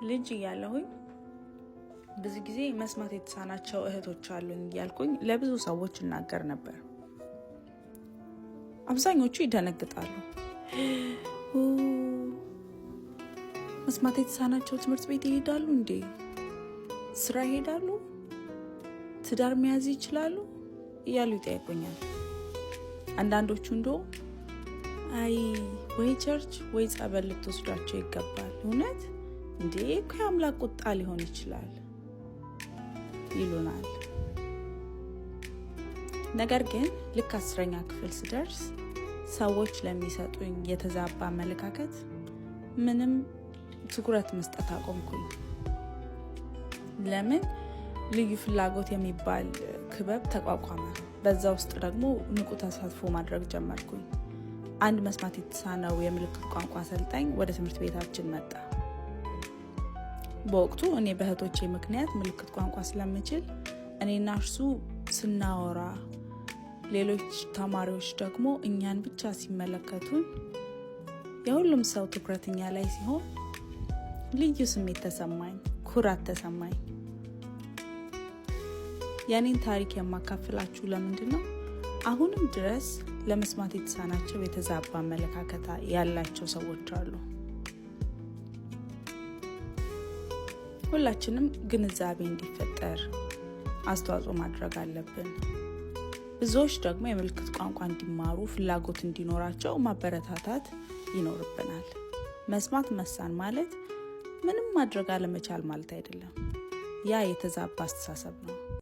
ልጅ እያለሁኝ ብዙ ጊዜ መስማት የተሳናቸው እህቶች አሉኝ እያልኩኝ ለብዙ ሰዎች እናገር ነበር። አብዛኞቹ ይደነግጣሉ። መስማት የተሳናቸው ትምህርት ቤት ይሄዳሉ እንዴ? ስራ ይሄዳሉ? ትዳር መያዝ ይችላሉ? እያሉ ይጠይቁኛል። አንዳንዶቹ እንደው አይ ወይ ቸርች ወይ ጸበል ልትወስዷቸው ይገባል፣ እውነት እንዴ ከአምላክ ቁጣ ሊሆን ይችላል ይሉናል። ነገር ግን ልክ 10ኛ ክፍል ስደርስ ሰዎች ለሚሰጡኝ የተዛባ አመለካከት ምንም ትኩረት መስጠት አቆምኩኝ። ለምን? ልዩ ፍላጎት የሚባል ክበብ ተቋቋመ። በዛ ውስጥ ደግሞ ንቁ ተሳትፎ ማድረግ ጀመርኩኝ። አንድ መስማት የተሳነው የምልክት ቋንቋ አሰልጣኝ ወደ ትምህርት ቤታችን መጣ። በወቅቱ እኔ በእህቶቼ ምክንያት ምልክት ቋንቋ ስለምችል እኔና እርሱ ስናወራ፣ ሌሎች ተማሪዎች ደግሞ እኛን ብቻ ሲመለከቱን፣ የሁሉም ሰው ትኩረት እኛ ላይ ሲሆን ልዩ ስሜት ተሰማኝ፣ ኩራት ተሰማኝ። የኔን ታሪክ የማካፍላችሁ ለምንድን ነው? አሁንም ድረስ ለመስማት የተሳናቸው የተዛባ አመለካከት ያላቸው ሰዎች አሉ። ሁላችንም ግንዛቤ እንዲፈጠር አስተዋጽኦ ማድረግ አለብን። ብዙዎች ደግሞ የምልክት ቋንቋ እንዲማሩ ፍላጎት እንዲኖራቸው ማበረታታት ይኖርብናል። መስማት መሳን ማለት ምንም ማድረግ አለመቻል ማለት አይደለም። ያ የተዛባ አስተሳሰብ ነው።